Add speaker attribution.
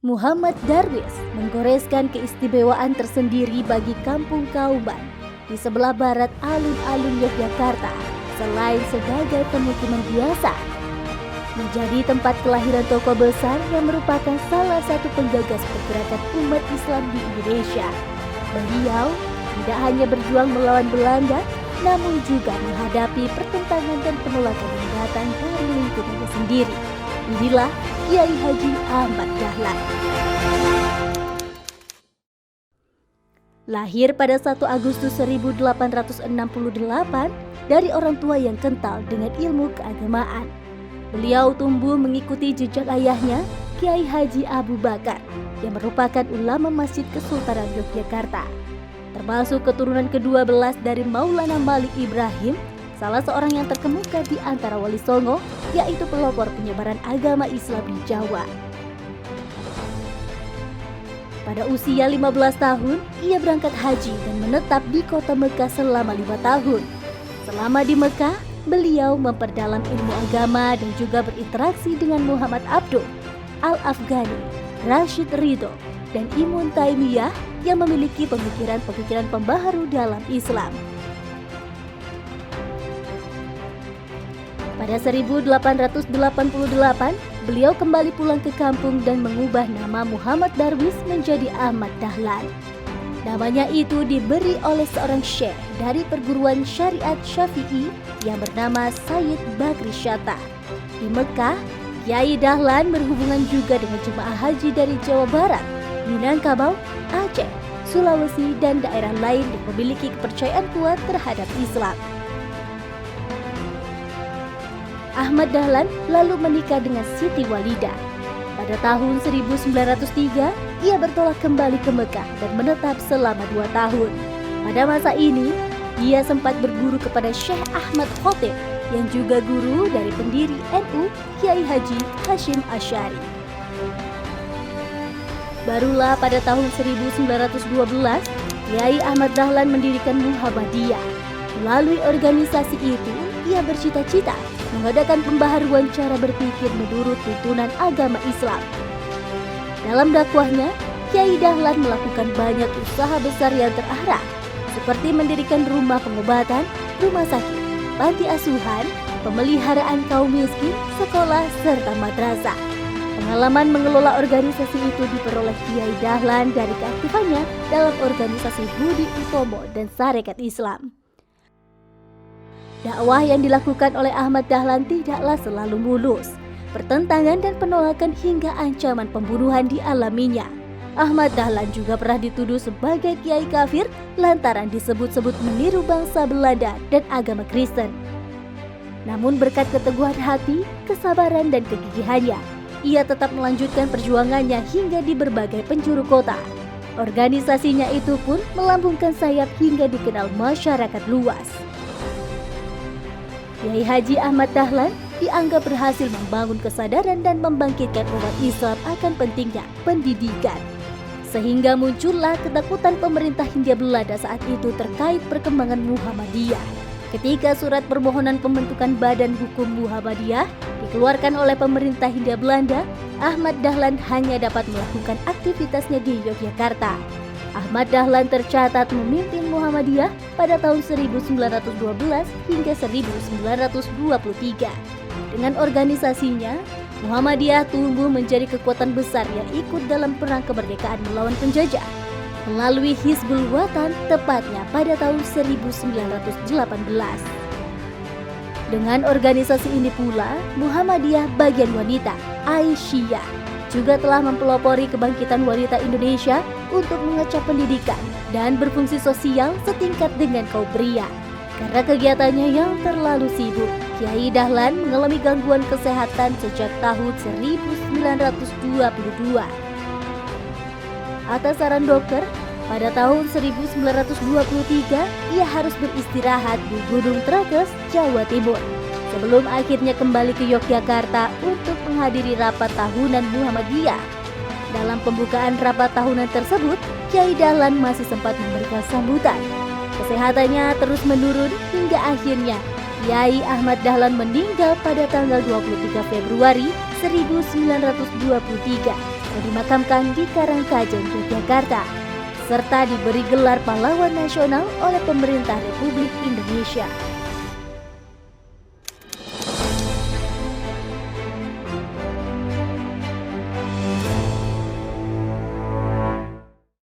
Speaker 1: Muhammad Darwis menggoreskan keistimewaan tersendiri bagi Kampung Kauman di sebelah barat alun-alun Yogyakarta selain sebagai pemukiman biasa. Menjadi tempat kelahiran tokoh besar yang merupakan salah satu penggagas pergerakan umat Islam di Indonesia. Beliau tidak hanya berjuang melawan Belanda, namun juga menghadapi pertentangan dan penolakan yang datang dari lingkungannya sendiri. Inilah Kiai Haji Ahmad Dahlan. Lahir pada 1 Agustus 1868 dari orang tua yang kental dengan ilmu keagamaan. Beliau tumbuh mengikuti jejak ayahnya, Kiai Haji Abu Bakar, yang merupakan ulama Masjid Kesultanan Yogyakarta. Termasuk keturunan ke-12 dari Maulana Malik Ibrahim, salah seorang yang terkemuka di antara Wali Songo, yaitu pelopor penyebaran agama Islam di Jawa. Pada usia 15 tahun, ia berangkat haji dan menetap di kota Mekah selama 5 tahun. Selama di Mekah, beliau memperdalam ilmu agama dan juga berinteraksi dengan Muhammad Abduh, Al-Afghani, Rashid Ridho, dan Ibnu Taimiyah yang memiliki pemikiran-pemikiran pembaharu dalam Islam. Pada 1888, beliau kembali pulang ke kampung dan mengubah nama Muhammad Darwis menjadi Ahmad Dahlan. Namanya itu diberi oleh seorang syekh dari perguruan syariat Syafi'i yang bernama Sayyid Bakri Syatta. Di Mekah, Kiai Dahlan berhubungan juga dengan jemaah haji dari Jawa Barat, Minangkabau, Aceh, Sulawesi, dan daerah lain yang memiliki kepercayaan kuat terhadap Islam. Ahmad Dahlan lalu menikah dengan Siti Walidah. Pada tahun 1903, ia bertolak kembali ke Mekah dan menetap selama 2 tahun. Pada masa ini, ia sempat berguru kepada Syekh Ahmad Khotib yang juga guru dari pendiri NU Kiai Haji Hashim Asy'ari. Barulah pada tahun 1912, Kiai Ahmad Dahlan mendirikan Muhammadiyah. Melalui organisasi itu, ia bercita-cita mengadakan pembaharuan cara berpikir menurut tuntunan agama Islam. Dalam dakwahnya, Kiai Dahlan melakukan banyak usaha besar yang terarah, seperti mendirikan rumah pengobatan, rumah sakit, panti asuhan, pemeliharaan kaum miskin, sekolah, serta madrasah. Pengalaman mengelola organisasi itu diperoleh Kiai Dahlan dari keaktifannya dalam organisasi Budi Utomo dan Sarekat Islam. Dakwah yang dilakukan oleh Ahmad Dahlan tidaklah selalu mulus. Pertentangan dan penolakan hingga ancaman pembunuhan dialaminya. Ahmad Dahlan juga pernah dituduh sebagai kiai kafir lantaran disebut-sebut meniru bangsa Belanda dan agama Kristen. Namun berkat keteguhan hati, kesabaran, dan kegigihannya, ia tetap melanjutkan perjuangannya hingga di berbagai penjuru kota. Organisasinya itu pun melambungkan sayap hingga dikenal masyarakat luas. Kiai Haji Ahmad Dahlan dianggap berhasil membangun kesadaran dan membangkitkan umat Islam akan pentingnya pendidikan. Sehingga muncullah ketakutan pemerintah Hindia Belanda saat itu terkait perkembangan Muhammadiyah. Ketika surat permohonan pembentukan Badan Hukum Muhammadiyah dikeluarkan oleh pemerintah Hindia Belanda, Ahmad Dahlan hanya dapat melakukan aktivitasnya di Yogyakarta. Ahmad Dahlan tercatat memimpin Muhammadiyah pada tahun 1912 hingga 1923. Dengan organisasinya, Muhammadiyah tumbuh menjadi kekuatan besar yang ikut dalam perang kemerdekaan melawan penjajah. Melalui Hizbul Watan tepatnya pada tahun 1918. Dengan organisasi ini pula, Muhammadiyah bagian wanita, Aisyah, juga telah mempelopori kebangkitan wanita Indonesia untuk mengecap pendidikan dan berfungsi sosial setingkat dengan kaum pria. Karena kegiatannya yang terlalu sibuk, Kiai Dahlan mengalami gangguan kesehatan sejak tahun 1922. Atas saran dokter, pada tahun 1923 ia harus beristirahat di Gunung Trakes, Jawa Timur, sebelum akhirnya kembali ke Yogyakarta untuk menghadiri rapat tahunan Muhammadiyah. Dalam pembukaan rapat tahunan tersebut, Kiai Dahlan masih sempat memberikan sambutan. Kesehatannya terus menurun hingga akhirnya Kiai Ahmad Dahlan meninggal pada tanggal 23 Februari 1923 yang dimakamkan di Karangkajen, Yogyakarta, serta diberi gelar pahlawan nasional oleh pemerintah Republik Indonesia.